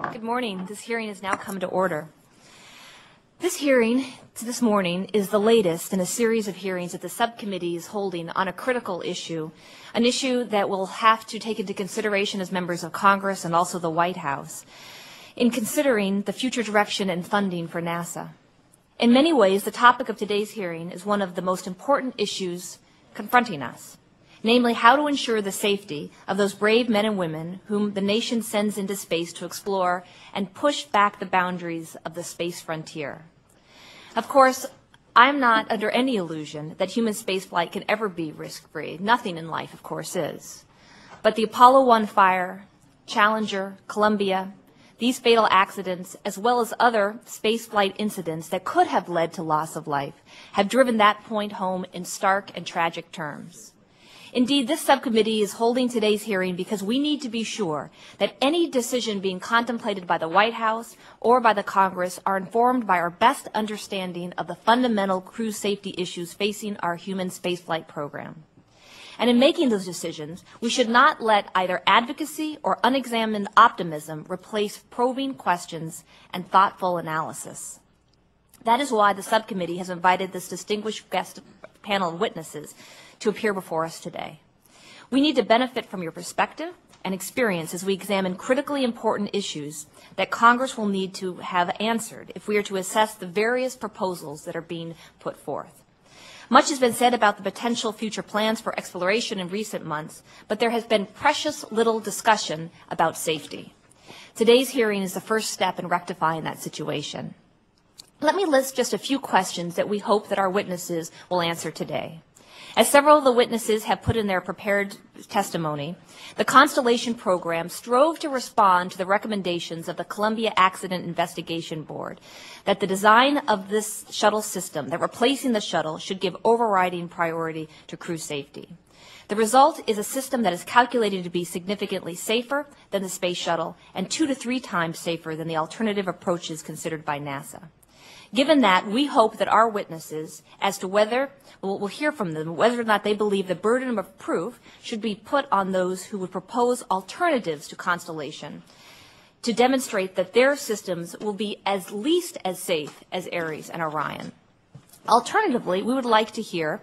Good morning. This hearing has now come to order. This hearing this morning is the latest in a series of hearings that the subcommittee is holding on a critical issue, an issue that we'll have to take into consideration as members of Congress and also the White House in considering the future direction and funding for NASA. In many ways, the topic of today's hearing is one of the most important issues confronting us, namely how to ensure the safety of those brave men and women whom the nation sends into space to explore and push back the boundaries of the space frontier. Of course, I'm not under any illusion that human spaceflight can ever be risk-free. Nothing in life, of course, is. But the Apollo 1 fire, Challenger, Columbia, these fatal accidents, as well as other spaceflight incidents that could have led to loss of life, have driven that point home in stark and tragic terms. Indeed, this subcommittee is holding today's hearing because we need to be sure that any decision being contemplated by the White House or by the Congress are informed by our best understanding of the fundamental crew safety issues facing our human spaceflight program. And in making those decisions, we should not let either advocacy or unexamined optimism replace probing questions and thoughtful analysis. That is why the subcommittee has invited this distinguished guest panel of witnesses to appear before us today. We need to benefit from your perspective and experience as we examine critically important issues that Congress will need to have answered if we are to assess the various proposals that are being put forth. Much has been said about the potential future plans for exploration in recent months, but there has been precious little discussion about safety. Today's hearing is the first step in rectifying that situation. Let me list just a few questions that we hope that our witnesses will answer today. As several of the witnesses have put in their prepared testimony, the Constellation program strove to respond to the recommendations of the Columbia Accident Investigation Board that the design of this shuttle system, that replacing the shuttle, should give overriding priority to crew safety. The result is a system that is calculated to be significantly safer than the space shuttle and 2 to 3 times safer than the alternative approaches considered by NASA. Given that, we hope that our witnesses, as to whether, we'll hear from them, whether or not they believe the burden of proof should be put on those who would propose alternatives to Constellation to demonstrate that their systems will be at least as safe as Ares and Orion. Alternatively, we would like to hear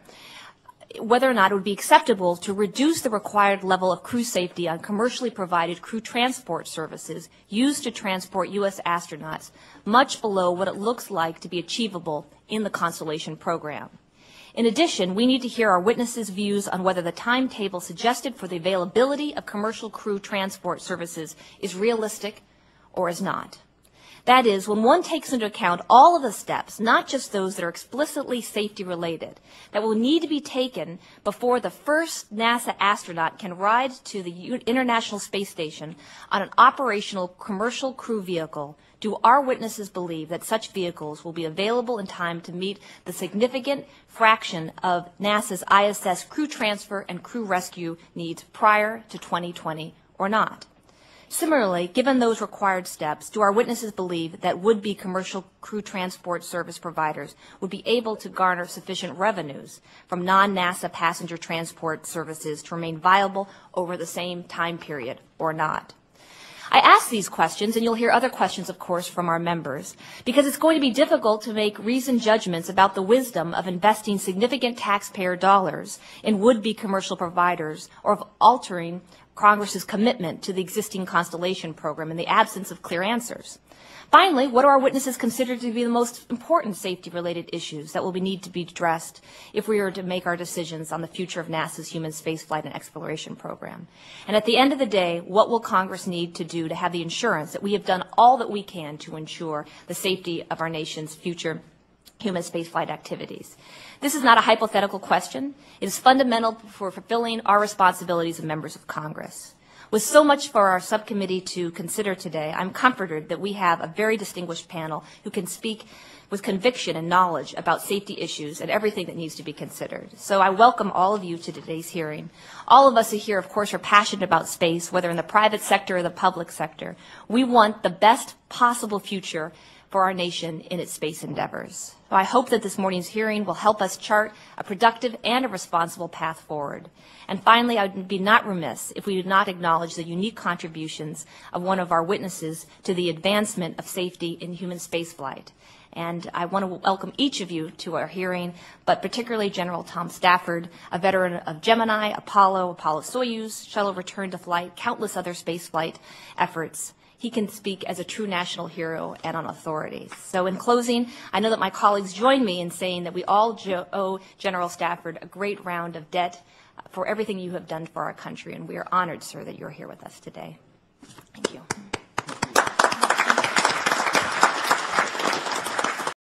whether or not it would be acceptable to reduce the required level of crew safety on commercially provided crew transport services used to transport U.S. astronauts much below what it looks like to be achievable in the Constellation program. In addition, we need to hear our witnesses' views on whether the timetable suggested for the availability of commercial crew transport services is realistic or is not. That is, when one takes into account all of the steps, not just those that are explicitly safety-related, that will need to be taken before the first NASA astronaut can ride to the International Space Station on an operational commercial crew vehicle, do our witnesses believe that such vehicles will be available in time to meet the significant fraction of NASA's ISS crew transfer and crew rescue needs prior to 2020 or not? Similarly, given those required steps, do our witnesses believe that would-be commercial crew transport service providers would be able to garner sufficient revenues from non-NASA passenger transport services to remain viable over the same time period or not? I ask these questions, and you'll hear other questions, of course, from our members, because it's going to be difficult to make reasoned judgments about the wisdom of investing significant taxpayer dollars in would-be commercial providers or of altering Congress's commitment to the existing Constellation program in the absence of clear answers. Finally, what do our witnesses consider to be the most important safety-related issues that will need to be addressed if we are to make our decisions on the future of NASA's human spaceflight and exploration program? And at the end of the day, what will Congress need to do to have the assurance that we have done all that we can to ensure the safety of our nation's future human spaceflight activities? This is not a hypothetical question. It is fundamental for fulfilling our responsibilities as members of Congress. With so much for our subcommittee to consider today, I'm comforted that we have a very distinguished panel who can speak with conviction and knowledge about safety issues and everything that needs to be considered. So I welcome all of you to today's hearing. All of us here, of course, are passionate about space, whether in the private sector or the public sector. We want the best possible future for our nation in its space endeavors. So I hope that this morning's hearing will help us chart a productive and a responsible path forward. And finally, I would be not remiss if we did not acknowledge the unique contributions of one of our witnesses to the advancement of safety in human spaceflight. And I want to welcome each of you to our hearing, but particularly General Tom Stafford, a veteran of Gemini, Apollo, Soyuz, shuttle return to flight, countless other spaceflight efforts. He can speak as a true national hero and on authority. So in closing, I know that my colleagues join me in saying that we all owe General Stafford a great round of debt for everything you have done for our country, and we are honored, sir, that you're here with us today. Thank you.